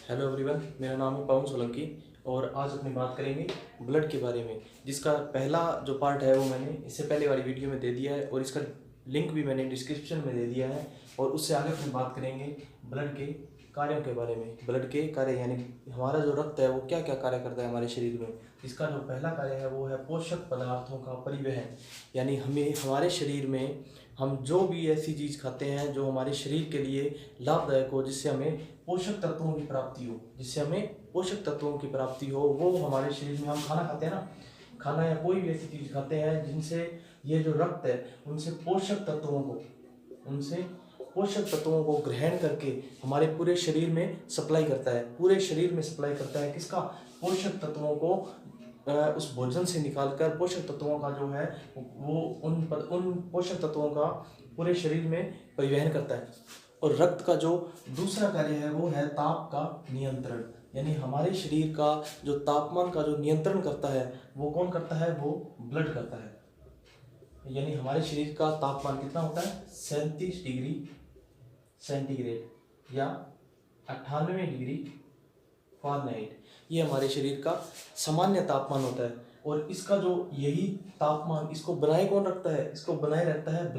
Hello everyone, मेरा नाम है पवन सोलंकी और आज अपनी बात करेंगे ब्लड के बारे में, जिसका पहला जो पार्ट है वो मैंने इससे पहले वाली वीडियो में दे दिया है और इसका लिंक भी मैंने डिस्क्रिप्शन में दे दिया है। और उससे आगे अपनी बात करेंगे ब्लड के कार्यों के बारे में। ब्लड के कार्य यानी हमारा जो रक्त है वो क्या क्या कार्य करता है हमारे शरीर में। इसका जो पहला कार्य है वो है पोषक पदार्थों का परिवहन, यानी हमें हमारे शरीर में हम जो भी ऐसी चीज़ खाते हैं जो हमारे शरीर के लिए लाभदायक हो, जिससे हमें पोषक तत्वों की प्राप्ति हो, वो हमारे शरीर में हम खाना खाते हैं ना, खाना या कोई भी ऐसी चीज़ खाते हैं जिनसे ये जो रक्त है उनसे पोषक तत्वों को ग्रहण करके हमारे पूरे शरीर में सप्लाई करता है किसका, पोषक तत्वों को उस भोजन से निकालकर पोषक तत्वों का जो है वो उन पोषक तत्वों का पूरे शरीर में परिवहन करता है। और रक्त का जो दूसरा कार्य है वो है ताप का नियंत्रण, यानी हमारे शरीर का जो तापमान का जो नियंत्रण करता है वो कौन करता है, वो ब्लड करता है। यानी हमारे शरीर का तापमान कितना होता है, 37 डिग्री सेंटीग्रेड या 98 डिग्री फ़ारेनहाइट, ये हमारे शरीर का सामान्य तापमान होता है। और इसका जो यही तापमान इसको बनाए कौन रखता है, इसको बनाए रखता है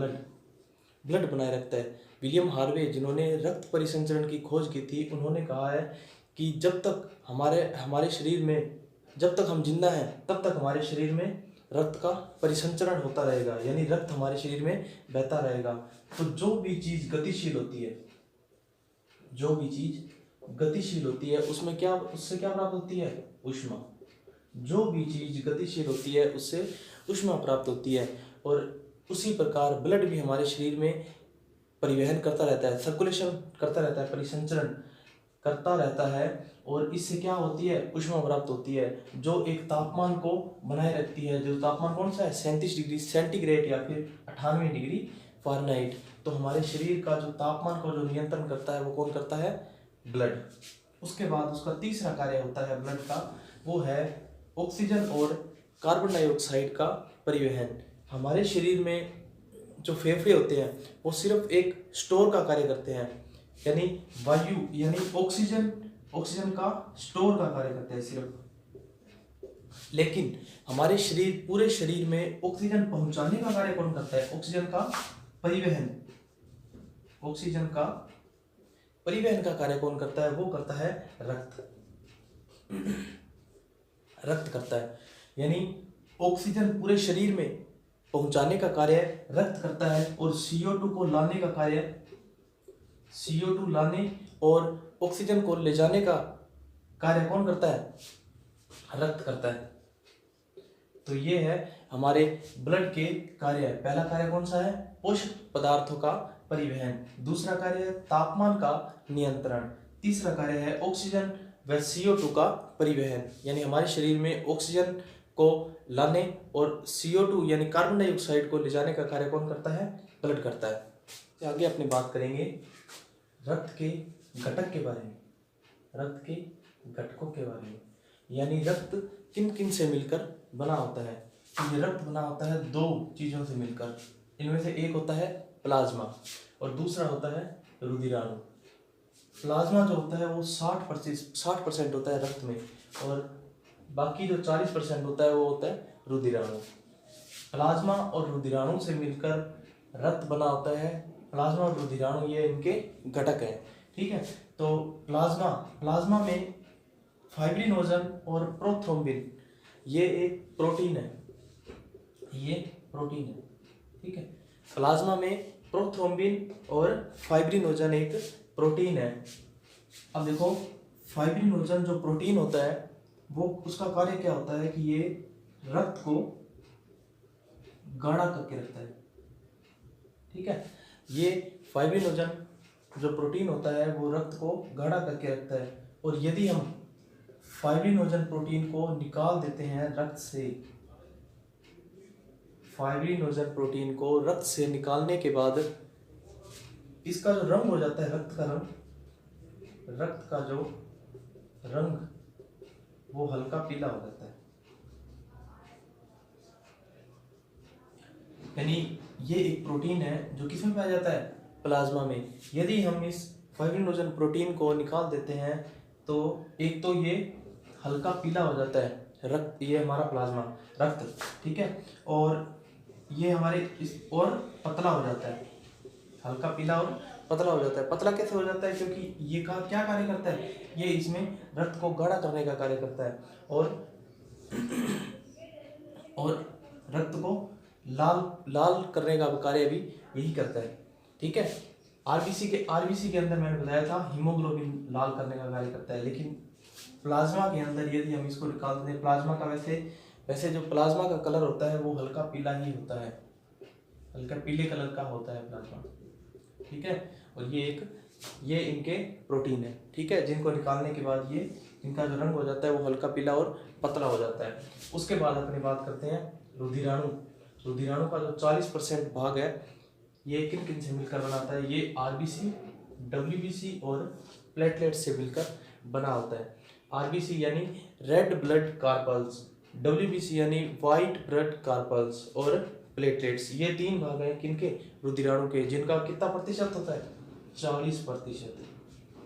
ब्लड बनाए रखता है। विलियम हार्वे, जिन्होंने रक्त परिसंचरण की खोज की थी, उन्होंने कहा है कि जब तक हमारे शरीर में, जब तक हम जिंदा हैं तब तक हमारे शरीर में रक्त का परिसंचरण होता रहेगा, यानी रक्त हमारे शरीर में बहता रहेगा। तो जो भी चीज़ गतिशील होती है उसमें उससे क्या प्राप्त होती है, ऊष्मा। जो भी चीज़ गतिशील होती है उससे ऊष्मा प्राप्त होती है। और उसी प्रकार ब्लड भी हमारे शरीर में परिवहन करता रहता है, सर्कुलेशन करता रहता है, परिसंचरण करता रहता है। और इससे क्या होती है, ऊष्मा प्राप्त होती है जो एक तापमान को बनाए रखती है। जो तापमान कौन सा है, 37 डिग्री सेंटीग्रेड या फिर 98 डिग्री फ़ारेनहाइट। तो हमारे शरीर का जो तापमान को जो नियंत्रण करता है वो कौन करता है, ब्लड। उसके बाद उसका तीसरा कार्य होता है ब्लड का, वो है ऑक्सीजन और कार्बन डाइऑक्साइड का परिवहन। हमारे शरीर में जो फेफड़े होते हैं वो सिर्फ एक स्टोर का कार्य करते हैं, यानी वायु यानी ऑक्सीजन का स्टोर का कार्य करते हैं सिर्फ। लेकिन हमारे पूरे शरीर में ऑक्सीजन पहुंचाने का कार्य कौन करता है, ऑक्सीजन का परिवहन का कार्य कौन करता है, वो करता है रक्त करता है। यानी ऑक्सीजन पूरे शरीर में पहुंचाने का कार्य रक्त करता है और CO2 को लाने का कार्य, CO2 लाने और ऑक्सीजन को ले जाने का कार्य कौन करता है, रक्त करता है। तो ये है हमारे ब्लड के कार्य। पहला कार्य कौन सा है, पोषक पदार्थों का परिवहन। दूसरा कार्य है तापमान का नियंत्रण। तीसरा कार्य है ऑक्सीजन व CO2 का परिवहन, यानी हमारे शरीर में ऑक्सीजन को लाने और CO2 यानी कार्बन डाइऑक्साइड को ले जाने का कार्य कौन करता है, ब्लड करता है। आगे अपनी बात करेंगे रक्त के घटक के बारे में, रक्त के घटकों के बारे में, यानी रक्त किन किन से मिलकर बना होता है। तो ये रक्त बना होता है दो चीज़ों से मिलकर। इनमें से एक होता है प्लाज्मा और दूसरा होता है रुधिराणु। प्लाज्मा जो होता है वो 60% होता है रक्त में, और बाकी जो 40% होता है वो होता है रुधिराणु। प्लाज्मा और रुधिराणु से मिलकर रक्त बना होता है। प्लाज्मा और रुधिराणु ये इनके घटक हैं, ठीक है। तो प्लाज्मा में फाइब्रिनोजन और प्रोथ्रोम्बिन ये एक प्रोटीन है, ठीक है। प्लाज्मा में प्रोथ्रोम्बिन और फाइब्रिनोजन एक प्रोटीन है। अब देखो, फाइब्रिनोजन जो प्रोटीन होता है वो उसका कार्य क्या होता है कि ये रक्त को गाढ़ा करके रखता है, ठीक है। ये फाइब्रिनोजन जो प्रोटीन होता है वो रक्त को गाढ़ा करके रखता है। और यदि हम फाइब्रिनोजन प्रोटीन को निकाल देते हैं रक्त से, फाइब्रिनोजन प्रोटीन को रक्त से निकालने के बाद इसका जो रंग हो जाता है, रक्त का जो रंग वो हल्का पीला हो जाता है। यानी ये एक प्रोटीन है जो किसमें पाया जाता है, प्लाज्मा में। यदि हम इस फाइब्रिनोजन प्रोटीन को निकाल देते हैं तो एक तो ये हल्का पीला हो जाता है रक्त, ये हमारा प्लाज्मा रक्त, ठीक है, और ये हमारे इस और पतला हो जाता है, हल्का पीला और पतला हो जाता है। पतला कैसे हो जाता है? क्योंकि ये का क्या कार्य करता है, ये इसमें रक्त को गाढ़ा करने का कार्य करता है और रक्त को लाल लाल करने का कार्य भी यही करता है, ठीक है। आरबीसी के अंदर मैंने बताया था हीमोग्लोबिन लाल करने का कार्य करता है, लेकिन प्लाज्मा के अंदर यदि हम इसको निकाल दें, प्लाज्मा का वैसे जो प्लाज्मा का कलर होता है वो हल्का पीला ही होता है, हल्का पीले कलर का होता है प्लाज्मा, ठीक है। और ये इनके प्रोटीन है, ठीक है, जिनको निकालने के बाद ये इनका जो रंग हो जाता है वो हल्का पीला और पतला हो जाता है। उसके बाद अपनी बात करते हैं रुधिराणु। रुधिराणु का जो 40% भाग है ये किन किन से मिलकर बनाता है? ये आरबीसी, डब्ल्यूबीसी और प्लेटलेट से मिलकर बना होता है। आरबीसी यानी रेड ब्लड कार्पल्स, डब्ल्यूबीसी यानी वाइट ब्लड कार्पल्स और प्लेटलेट्स, ये 3 भाग हैं किनके? रुधिराणु के, जिनका कितना प्रतिशत होता है? 40%,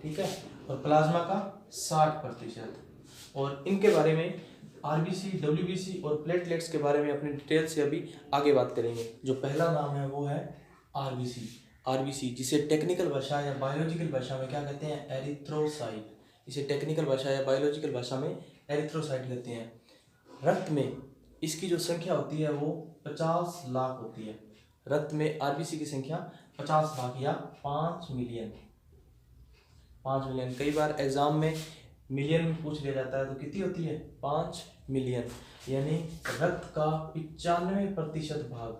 ठीक है, और प्लाज्मा का 60%। और इनके बारे में आरबीसी, डब्ल्यूबीसी और प्लेटलेट्स के बारे में अपनी डिटेल से अभी आगे बात करेंगे। जो पहला नाम है वो है आरबीसी। आरबीसी जिसे टेक्निकल भाषा या बायोलॉजिकल भाषा में क्या कहते हैं? एरिथ्रोसाइट। इसे टेक्निकल भाषा या बायोलॉजिकल भाषा में एरिथ्रोसाइट कहते हैं। रक्त में इसकी जो संख्या होती है वो 50 लाख होती है। रक्त में आरबीसी की संख्या 50 लाख या 5 मिलियन। 5 मिलियन, कई बार एग्जाम में मिलियन में पूछ लिया जाता है, तो कितनी होती है? 5 मिलियन। यानी रक्त का 95% भाग,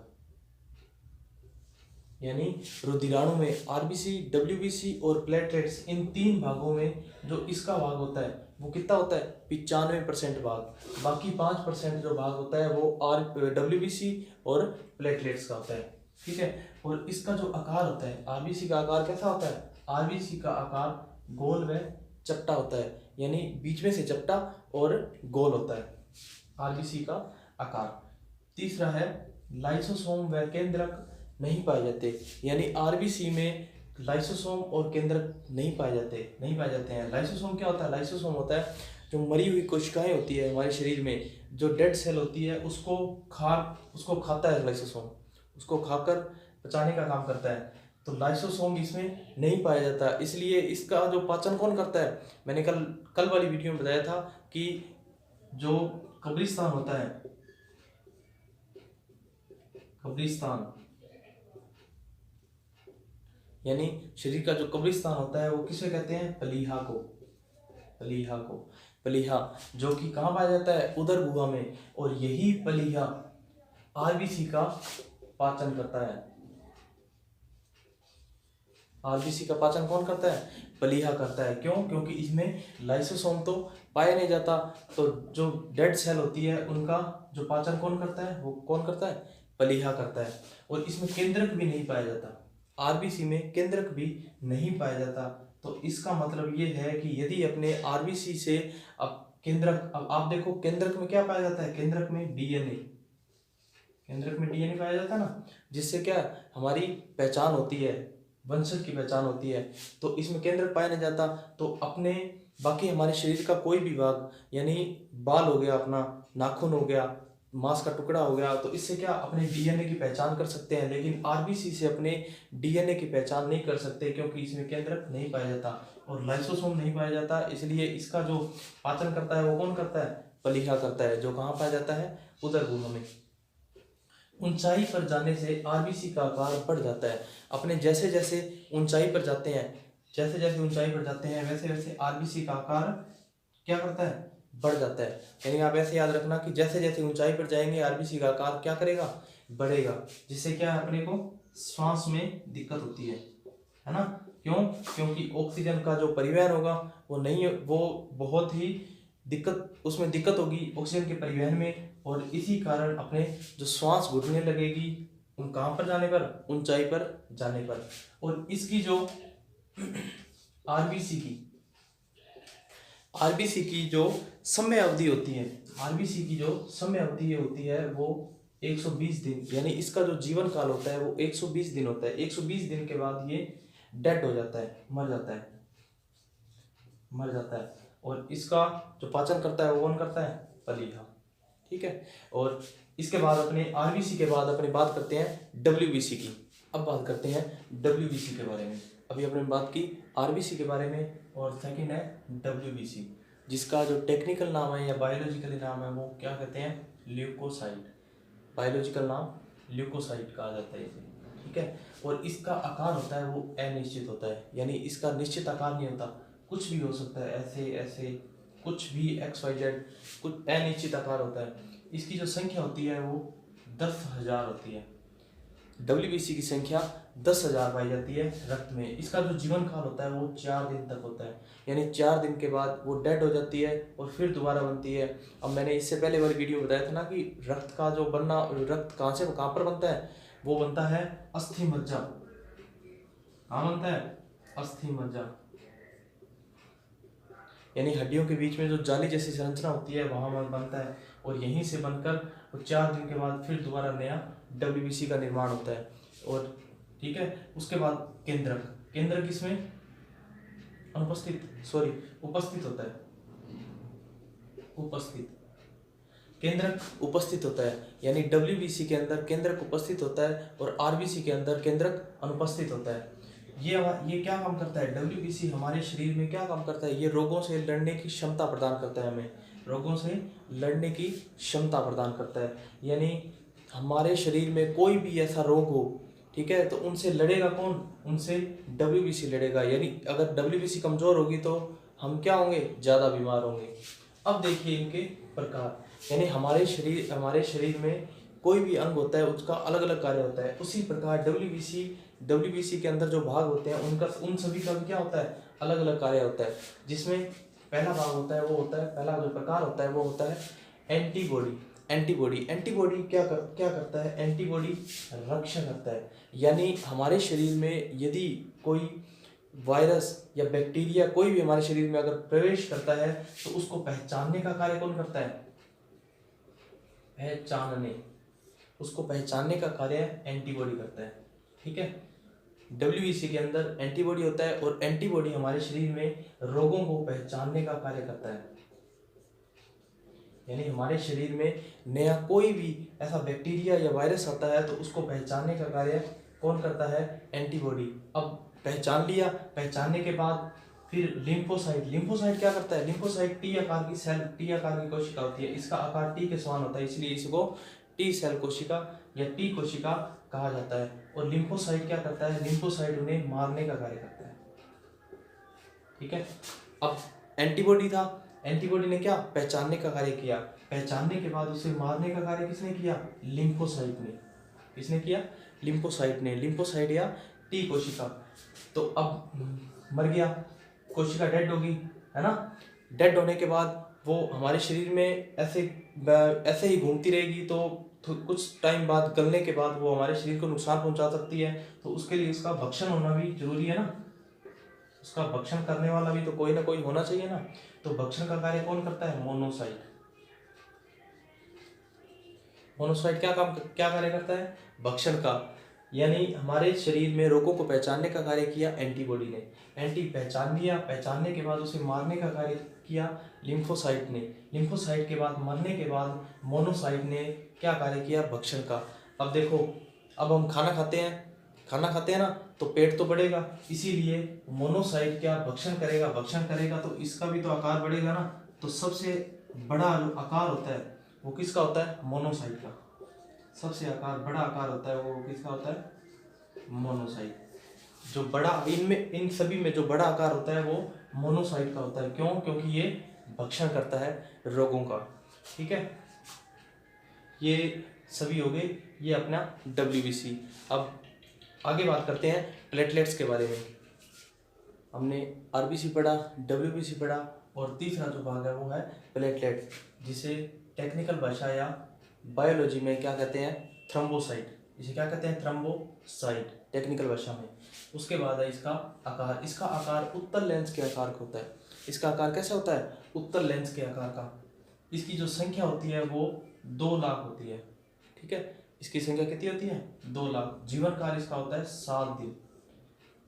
यानी रुधिराणु में आरबीसी, डब्ल्यूबीसी और प्लेटलेट्स, इन 3 भागों में जो इसका भाग होता है वो कितना होता है? 95% भाग। बाकी 5% जो भाग होता है वो डब्ल्यूबीसी और प्लेटलेट्स का होता है, ठीक है। और इसका जो आकार होता है, आरबीसी का आकार कैसा होता है? आरबीसी का आकार गोल व चपटा होता है, यानी बीच में से चपटा और गोल होता है आरबीसी का आकार। तीसरा है लाइसोसोम व केंद्रक नहीं पाए जाते, यानी आरबीसी में लाइसोसोम और केंद्रक नहीं पाए जाते हैं। लाइसोसोम क्या होता है? लाइसोसोम होता है जो मरी हुई कोशिकाएं होती है हमारे शरीर में, जो डेड सेल होती है उसको खाता है लाइसोसोम, उसको खाकर पचाने का काम करता है। तो लाइसोसोम इसमें नहीं पाया जाता, इसलिए इसका जो पाचन कौन करता है? मैंने कल वाली वीडियो में बताया था कि जो कब्रिस्तान होता है, कब्रिस्तान यानी शरीर का जो कब्रिस्तान होता है वो किसे कहते हैं? प्लीहा को। प्लीहा जो कि कहाँ पाया जाता है? उदर गुहा में। और यही प्लीहा आरबीसी का पाचन करता है। आरबीसी का पाचन कौन करता है? प्लीहा करता है। क्यों? क्योंकि इसमें लाइसोसोम तो पाया नहीं जाता, तो जो डेड सेल होती है उनका जो पाचन कौन करता है? वो कौन करता है? प्लीहा करता है। और इसमें केंद्रक भी नहीं पाया जाता, आरबीसी में केंद्रक भी नहीं पाया जाता। तो इसका मतलब ये है कि यदि अपने आरबीसी से अब केंद्रक, अब आप देखो केंद्रक में क्या पाया जाता है? केंद्रक में डीएनए, केंद्रक में डीएनए पाया जाता है ना, जिससे क्या हमारी पहचान होती है, वंशज की पहचान होती है। तो इसमें केंद्रक पाया नहीं जाता, तो अपने बाकी हमारे शरीर का कोई भी भाग, यानी बाल हो गया, अपना नाखून हो गया, मांस का टुकड़ा हो गया, तो इससे क्या अपने डीएनए की पहचान कर सकते हैं। लेकिन आरबीसी से अपने डीएनए की पहचान नहीं कर सकते, क्योंकि इसमें केंद्रक नहीं पाया जाता और लाइसोसोम नहीं पाया जाता। इसलिए इसका जो पाचन करता है वो कौन करता है? प्लीहा करता है, जो कहाँ पाया जाता है? उदर गुहा में। ऊंचाई पर जाने से आरबीसी का आकार बढ़ जाता है। अपने जैसे जैसे ऊंचाई पर जाते हैं, वैसे वैसे आरबीसी का आकार क्या करता है? बढ़ जाता है। यानी आप ऐसे याद रखना कि जैसे जैसे ऊंचाई पर जाएंगे आरबीसी का आकार क्या करेगा? बढ़ेगा, जिससे क्या अपने को श्वास में दिक्कत होती है ना। क्यों? क्योंकि ऑक्सीजन का जो परिवहन होगा वो बहुत ही उसमें दिक्कत होगी ऑक्सीजन के परिवहन में, और इसी कारण अपने जो श्वास घुटने लगेगी उन कहाँ पर जाने पर? ऊंचाई पर जाने पर। और इसकी जो आरबीसी की जो समय अवधि होती है, वो 120 दिन, यानी इसका जो जीवन काल होता है वो 120 दिन होता है। 120 दिन के बाद ये डेड हो जाता है, मर जाता है। और इसका जो पाचन करता है वो कौन करता है, प्लीहा। ठीक है, और इसके बाद अपने आरबीसी के बाद अपने बात करते हैं डब्ल्यूबीसी की। अब बात करते हैं डब्ल्यूबीसी के बारे में। अभी अपने बात की आरबीसी के बारे में, और सेकंड है डब्ल्यूबीसी, जिसका जो टेक्निकल नाम है या बायोलॉजिकली नाम है वो क्या कहते हैं, ल्यूकोसाइट। बायोलॉजिकल नाम ल्यूकोसाइट कहा जाता है इसे। ठीक है, और इसका आकार होता है वो अनिश्चित होता है, यानी इसका निश्चित आकार नहीं होता, कुछ भी हो सकता है, ऐसे ऐसे कुछ भी XYZ, कुछ अनिश्चित आकार होता है। इसकी जो संख्या होती है वो 10,000 होती है। डब्ल्यूबीसी की संख्या 10,000 पाई जाती है रक्त में। इसका जो जीवन काल होता है वो 4 दिन तक होता है, यानी 4 दिन के बाद वो डेड हो जाती है और फिर दोबारा बनती है। अब मैंने इससे पहले वाली वीडियो में बताया था ना कि रक्त का जो बनना, रक्त कहाँ से कहाँ पर बनता है, वो बनता है अस्थि मज्जा। कहाँ बनता है, अस्थि मज्जा, यानी हड्डियों के बीच में जो जाली जैसी संरचना होती है वहां बनता है, और यहीं से बनकर वो 4 दिन के बाद फिर दोबारा नया डब्ल्यूबीसी का निर्माण होता है। और ठीक है, उसके बाद केंद्रक, केंद्रक इसमें उपस्थित होता है, उपस्थित, केंद्रक उपस्थित होता है, यानी डब्ल्यूबीसी के अंदर केंद्रक उपस्थित होता है और आरबीसी के अंदर केंद्रक अनुपस्थित होता है। ये क्या काम करता है, डब्ल्यूबीसी हमारे शरीर में क्या काम करता है, ये रोगों से लड़ने की क्षमता प्रदान करता है, हमें रोगों से लड़ने की क्षमता प्रदान करता है। यानी हमारे शरीर में कोई भी ऐसा रोग हो, ठीक है, तो उनसे लड़ेगा कौन, उनसे डब्ल्यूबीसी लड़ेगा। यानी अगर डब्ल्यूबीसी कमजोर होगी तो हम क्या होंगे, ज़्यादा बीमार होंगे। अब देखिए इनके प्रकार, यानी हमारे शरीर में कोई भी अंग होता है उसका अलग अलग कार्य होता है, उसी प्रकार डब्ल्यूबीसी के अंदर जो भाग होते हैं उन सभी का भी क्या होता है, अलग अलग कार्य होता है। जिसमें पहला भाग होता है वो होता है, पहला जो प्रकार होता है वो होता है एंटीबॉडी। एंटीबॉडी क्या करता है, एंटीबॉडी रक्षा करता है। यानी हमारे शरीर में यदि कोई वायरस या बैक्टीरिया कोई भी हमारे शरीर में अगर प्रवेश करता है तो उसको पहचानने का कार्य कौन करता है, उसको पहचानने का कार्य एंटीबॉडी करता है। ठीक है, डब्ल्यूबीसी के अंदर एंटीबॉडी होता है और एंटीबॉडी हमारे शरीर में रोगों को पहचानने का कार्य करता है। यानी हमारे शरीर में नया कोई भी ऐसा बैक्टीरिया या वायरस आता है तो उसको पहचानने का कार्य कौन करता है, एंटीबॉडी। अब पहचान लिया, पहचानने के बाद फिर लिम्फोसाइट क्या करता है, लिम्फोसाइट टी आकार की कोशिका होती है, इसका आकार टी के समान होता है, इसलिए इसको टी सेल कोशिका या टी कोशिका कहा जाता है। और लिम्फोसाइट क्या करता है, लिम्फोसाइट उन्हें मारने का कार्य करता है। ठीक है, अब एंटीबॉडी था, एंटीबॉडी ने क्या, पहचानने का कार्य किया, पहचानने के बाद उसे मारने का कार्य किसने किया, लिम्फोसाइट ने। किसने किया, लिम्फोसाइट या टी कोशिका। तो अब मर गया, कोशिका डेड होगी, है ना। डेड होने के बाद वो हमारे शरीर में ऐसे ही घूमती रहेगी, तो कुछ टाइम बाद गलने के बाद वो हमारे शरीर को नुकसान पहुंचा सकती है। तो उसके लिए उसका भक्षण होना भी जरूरी है ना, उसका भक्षण करने वाला भी तो कोई ना कोई होना चाहिए ना। तो भक्षण का कार्य कौन करता है, मोनोसाइट क्या कार्य करता है, भक्षण का। यानी हमारे शरीर में रोगों को पहचानने का कार्य किया एंटीबॉडी ने, पहचान लिया, पहचानने के बाद उसे मारने का कार्य किया लिम्फोसाइट ने, लिम्फोसाइट के बाद मरने के बाद मोनोसाइट ने क्या कार्य किया, भक्षण का। अब देखो, अब हम खाना खाते हैं ना, तो पेट तो बढ़ेगा, इसीलिए मोनोसाइट क्या भक्षण करेगा तो इसका भी तो आकार बढ़ेगा ना। तो सबसे बड़ा आकार होता है वो किसका होता है, मोनोसाइट का। सबसे बड़ा आकार होता है वो किसका होता है, मोनोसाइट। जो बड़ा इन सभी में जो बड़ा आकार होता है वो मोनोसाइट का होता है। क्यों, क्योंकि ये भक्षण करता है रोगों का। ठीक है, ये सभी हो गए, ये अपना डब्ल्यूबीसी। अब आगे बात करते हैं प्लेटलेट्स के बारे में। हमने आरबीसी पढ़ा, डब्ल्यूबीसी पढ़ा, और तीसरा जो भाग है वो है प्लेटलेट, जिसे टेक्निकल भाषा या बायोलॉजी में क्या कहते हैं, थ्रोम्बोसाइट। इसे क्या कहते हैं, थ्रोम्बोसाइट टेक्निकल भाषा में। उसके बाद है इसका आकार उत्तल लेंस के आकार का होता है। इसका आकार कैसा होता है, उत्तल लेंस के आकार का। इसकी जो संख्या होती है वो 2 लाख होती है। ठीक है, इसकी संख्या कितनी होती है, 2 लाख। जीवन काल इसका होता है 7 दिन।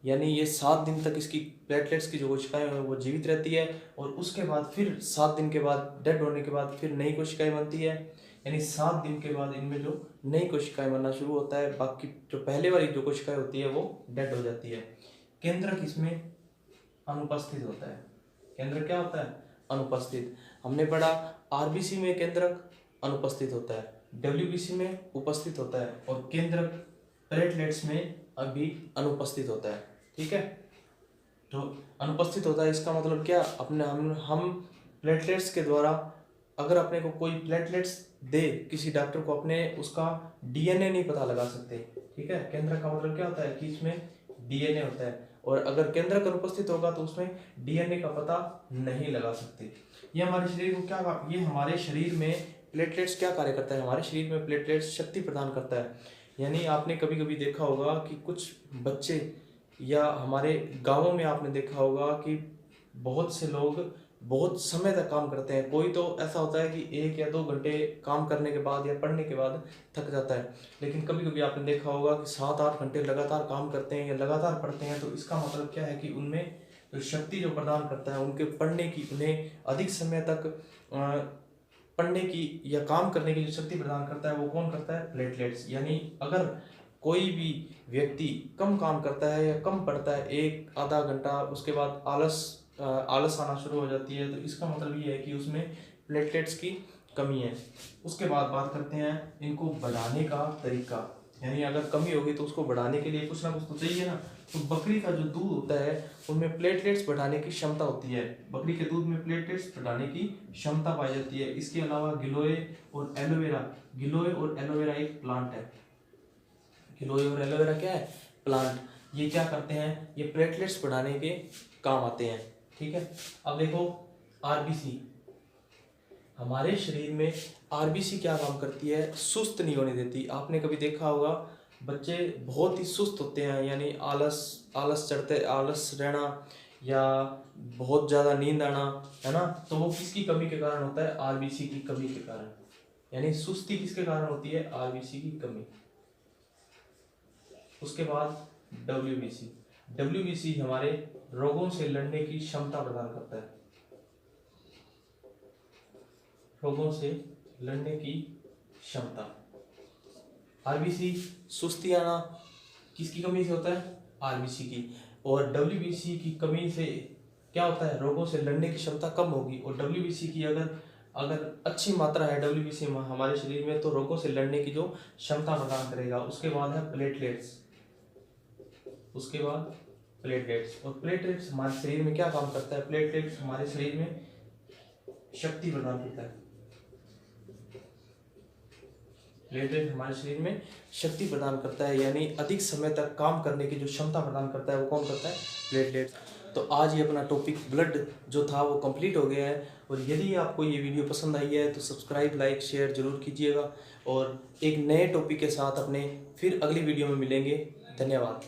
यानी ये 7 दिन तक इसकी प्लेटलेट्स की जो कोशिकाएं हैं वो जीवित रहती है, और उसके बाद फिर 7 दिन के बाद डेड होने के बाद फिर नई कोशिकाएं बनती है। यानी 7 दिन के बाद इनमें जो नई कोशिकाएं बनना शुरू होता है, बाकी जो पहले वाली जो कोशिकाएं होती है वो डेड हो जाती है। केंद्रक इसमें अनुपस्थित होता है। केंद्रक क्या होता है? अनुपस्थित। हमने पढ़ा आरबीसी में केंद्रक अनुपस्थित होता है, डब्ल्यूबीसी में उपस्थित होता है, और केंद्रक प्लेटलेट्स में अभी अनुपस्थित होता है। ठीक है, तो अनुपस्थित होता है इसका मतलब क्या, अपने हम प्लेटलेट्स के द्वारा अगर अपने को कोई प्लेटलेट्स दे किसी डॉक्टर को, अपने उसका डीएनए नहीं पता लगा सकते। ठीक है, केंद्रक का मतलब क्या होता है कि इसमें डीएनए होता है, और अगर केंद्रक अनुपस्थित होगा तो उसमें डीएनए का पता नहीं लगा सकते। ये हमारे शरीर को क्या, ये हमारे शरीर में प्लेटलेट्स क्या कार्य करता है? हमारे शरीर में प्लेटलेट्स शक्ति प्रदान करता है। यानी आपने कभी कभी देखा होगा कि कुछ बच्चे या हमारे गांवों में आपने देखा होगा कि बहुत से लोग बहुत समय तक काम करते हैं। कोई तो ऐसा होता है कि 1 या 2 घंटे काम करने के बाद या पढ़ने के बाद थक जाता है, लेकिन कभी कभी आपने देखा होगा कि 7-8 घंटे लगातार काम करते हैं या लगातार पढ़ते हैं। तो इसका मतलब क्या है कि उनमें जो शक्ति जो प्रदान करता है उनके पढ़ने की, उन्हें अधिक समय तक पढ़ने की या काम करने की जो शक्ति प्रदान करता है वो कौन करता है? प्लेटलेट्स। यानी अगर कोई भी व्यक्ति कम काम करता है या कम पढ़ता है, 1-आधा घंटा, उसके बाद आलस आना शुरू हो जाती है, तो इसका मतलब ये है कि उसमें प्लेटलेट्स की कमी है। उसके बाद बात करते हैं इनको बढ़ाने का तरीका। यानी अगर कमी होगी तो उसको बढ़ाने के लिए कुछ ना कुछ तो चाहिए ना। तो बकरी का जो दूध होता है उनमें प्लेटलेट्स बढ़ाने की क्षमता होती है। बकरी के दूध में प्लेटलेट्स बढ़ाने की क्षमता पाई जाती है। इसके अलावा गिलोय और एलोवेरा एक प्लांट है। गिलोय और एलोवेरा क्या है? प्लांट। ये क्या करते हैं? ये प्लेटलेट्स बढ़ाने के काम आते हैं। ठीक है, अब देखो आरबीसी। हमारे शरीर में आरबीसी क्या काम करती है? सुस्त नहीं होने देती। आपने कभी देखा होगा बच्चे बहुत ही सुस्त होते हैं, यानी आलस रहना या बहुत ज़्यादा नींद आना, है ना, तो वो किसकी कमी के कारण होता है? आरबीसी की कमी के कारण। यानी सुस्ती किसके कारण होती है? आरबीसी की कमी। उसके बाद डब्ल्यूबीसी हमारे रोगों से लड़ने की क्षमता प्रदान करता है। रोगों से लड़ने की क्षमता। आरबीसी सुस्ती आना किसकी कमी से होता है? आरबीसी की। और डब्ल्यूबीसी की कमी से क्या होता है? रोगों से लड़ने की क्षमता कम होगी। और डब्ल्यूबीसी की अगर अच्छी मात्रा है डब्ल्यूबीसी हमारे शरीर में, तो रोगों से लड़ने की जो क्षमता प्रदान करेगा। उसके बाद है प्लेटलेट्स। और प्लेटलेट्स हमारे शरीर में क्या काम करता है? प्लेटलेट्स हमारे शरीर में शक्ति प्रदान करता है। प्लेटलेट हमारे शरीर में शक्ति प्रदान करता है, यानी अधिक समय तक काम करने की जो क्षमता प्रदान करता है वो कौन करता है? प्लेटलेट। तो आज ये अपना टॉपिक ब्लड जो था वो कंप्लीट हो गया है। और यदि आपको ये वीडियो पसंद आई है तो सब्सक्राइब, लाइक, शेयर जरूर कीजिएगा। और एक नए टॉपिक के साथ अपने फिर अगली वीडियो में मिलेंगे। धन्यवाद।